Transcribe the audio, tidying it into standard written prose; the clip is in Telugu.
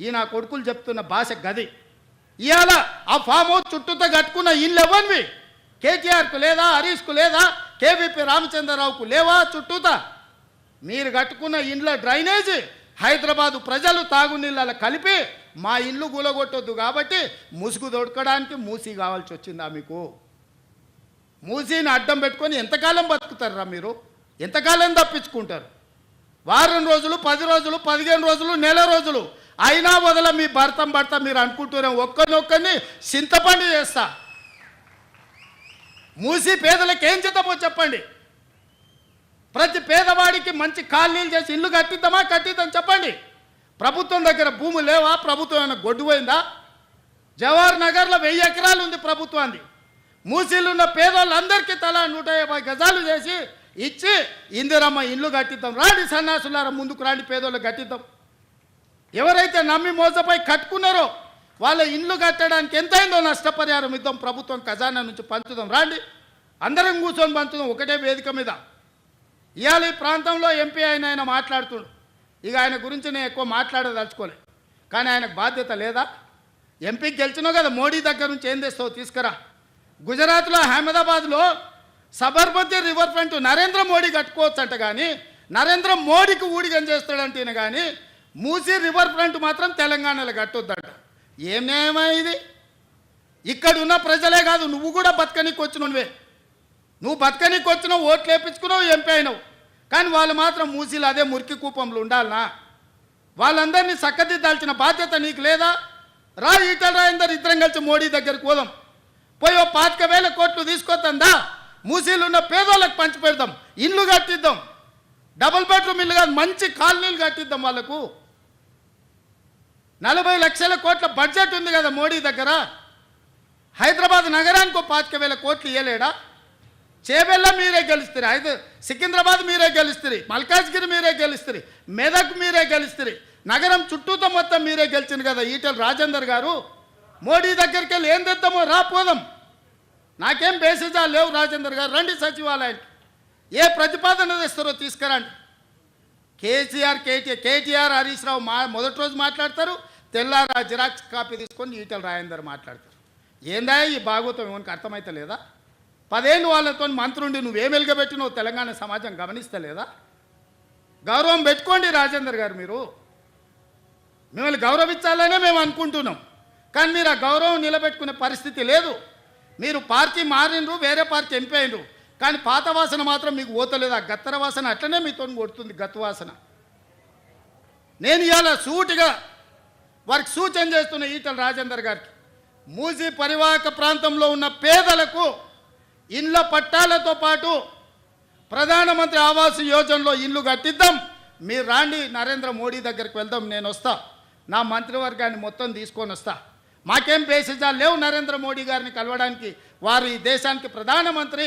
ఈ నా కొడుకులు చెప్తున్న భాష గది. ఇవాళ ఆ ఫామ్ హౌస్ చుట్టూతో కట్టుకున్న ఇల్లు ఎవరివి? కేటీఆర్కు లేదా, హరీష్కు లేదా, కేవీపీ రామచంద్రరావుకు లేవా చుట్టూతా? మీరు కట్టుకున్న ఇండ్ల డ్రైనేజీ హైదరాబాదు ప్రజలు తాగునీళ్ళ కలిపి మా ఇల్లు గులగొట్టొద్దు కాబట్టి ముసుగు దొడకడానికి మూసి కావాల్సి వచ్చిందా మీకు? మూసీని అడ్డం పెట్టుకొని ఎంతకాలం బతుకుతారా మీరు? ఎంతకాలం తప్పించుకుంటారు? వారం రోజులు, 10 రోజులు, 15 రోజులు, నెల రోజులు అయినా వదల మీ భర్త మీరు అనుకుంటూనే ఒక్కరినొక్కరిని చింతపండు చేస్తా. మూసి పేదలకు ఏం చేద్దామో చెప్పండి. ప్రతి పేదవాడికి మంచి కాలనీలు చేసి ఇల్లు కట్టిద్దాం చెప్పండి. ప్రభుత్వం దగ్గర భూమి లేవా? ప్రభుత్వం ఏమైనా గొడ్డుపోయిందా? జవహర్ నగర్లో 1000 ఎకరాలు ఉంది ప్రభుత్వాన్ని. మూసీలు ఉన్న పేదవాళ్ళందరికీ తలా 150 గజాలు చేసి ఇచ్చి ఇందిరమ్మ ఇల్లు కట్టిద్దాం. రాండి సన్నాసులారా, ముందుకు రాండి, పేదోళ్ళు కట్టిద్దాం. ఎవరైతే నమ్మి మోసపై కట్టుకున్నారో వాళ్ళ ఇల్లు కట్టడానికి ఎంతైందో నష్టపరిహారం ఇద్దాం, ప్రభుత్వం ఖజానా నుంచి పంచుదాం. రాండి, అందరం కూర్చొని పంచుదాం ఒకటే వేదిక మీద. ఇవాళ ఈ ప్రాంతంలో ఎంపీ ఆయన మాట్లాడుతున్నాడు. ఇక ఆయన గురించి నేను ఎక్కువ మాట్లాడదలుచుకోలే, కానీ ఆయనకు బాధ్యత లేదా? ఎంపీకి గెలిచినావు కదా, మోడీ దగ్గర నుంచి ఏం తెస్తావు తీసుకురా. గుజరాత్లో అహ్మదాబాద్లో సబర్మతి రివర్ ఫ్రంట్ నరేంద్ర మోడీ కట్టుకోవచ్చు అంట, కానీ నరేంద్ర మోడీకి ఊడిగం చేస్తాడంటేనే కానీ మూసీ రివర్ ఫ్రంట్ మాత్రం తెలంగాణలో కట్టొద్దంట. ఏం న్యాయమా ఇది? ఇక్కడున్న ప్రజలే కాదు, నువ్వు కూడా బతకనీకి వచ్చినవే. నువ్వు బతకనీకి వచ్చినావు, ఓట్లు వేయించుకున్నావు, ఎంపీ అయినావు. కానీ వాళ్ళు మాత్రం మూసీలు అదే మురికి కూపంలో ఉండాలనా? వాళ్ళందరినీ చక్కదిద్దాల్సిన బాధ్యత నీకు లేదా? రా, ఈటల రాజేందర్ ఇద్దరం కలిసి మోడీ దగ్గరికి పోదాం. పోయి 25,000 కోట్లు తీసుకొద్దా, మూసీలు ఉన్న పేదోళ్ళకి పంచి పెడదాం, ఇల్లు కట్టిద్దాం. డబుల్ బెడ్రూమ్ ఇల్లు కాదు, మంచి కాలనీలు కట్టిద్దాం వాళ్ళకు. 40 లక్షల కోట్ల బడ్జెట్ ఉంది కదా మోడీ దగ్గర. హైదరాబాద్ నగరానికి 25,000 కోట్లు ఇవ్వలేడా? చేబెల్ల మీరే గెలుస్తారు, సికింద్రాబాద్ మీరే గెలుస్తారు, మల్కాజ్గిరి మీరే గెలుస్తారు, మెదక్ మీరే గెలుస్తారు, నగరం చుట్టూతో మొత్తం మీరే గెలిచింది కదా ఈటల రాజేందర్ గారు. మోడీ దగ్గరికి వెళ్ళి ఏం తెద్దామో రా పోదాం. నాకేం బేసిజాలు లేవు. రాజేందర్ గారు రండి సచివాలయానికి, ఏ ప్రతిపాదన తెస్తారో తీసుకురండి. కేటీఆర్ హరీష్ రావు మొదటి రోజు మాట్లాడతారు, తెల్లారా జిరాక్స్ కాపీ తీసుకొని ఈటల రాజేందర్ మాట్లాడతారు. ఏందా ఈ భాగవతం? ఏమనికి అర్థమైతే లేదా? 10 ఏళ్ళు వాళ్ళతో మంత్రుండి నువ్వేం వెలుగబెట్టినో తెలంగాణ సమాజం గమనిస్తలేదా? గౌరవం పెట్టుకోండి రాజేందర్ గారు. మీరు మిమ్మల్ని గౌరవించాలనే మేము అనుకుంటున్నాం, కానీ మీరు ఆ గౌరవం నిలబెట్టుకునే పరిస్థితి లేదు. మీరు పార్టీ మారినరు, వేరే పార్టీ ఎంపీ అయినరు, కానీ పాత వాసన మాత్రం మీకు పోతలేదు. ఆ గత్తర వాసన అట్లనే మీతో కొడుతుంది, గత్తు వాసన. నేను ఇవాళ సూటిగా వారికి సూచన చేస్తున్న ఈటల రాజేందర్ గారికి, మూసీ పరివాహక ప్రాంతంలో ఉన్న పేదలకు ఇండ్ల పట్టాలతో పాటు ప్రధానమంత్రి ఆవాస్ యోజనలో ఇల్లు కట్టిద్దాం. మీరు రాండి, నరేంద్ర మోడీ దగ్గరికి వెళ్దాం. నేను వస్తా, నా మంత్రివర్గాన్ని మొత్తం తీసుకొని వస్తా. మాకేం బేసిజాలు లేవు నరేంద్ర మోడీ గారిని కలవడానికి. వారు ఈ దేశానికి ప్రధానమంత్రి.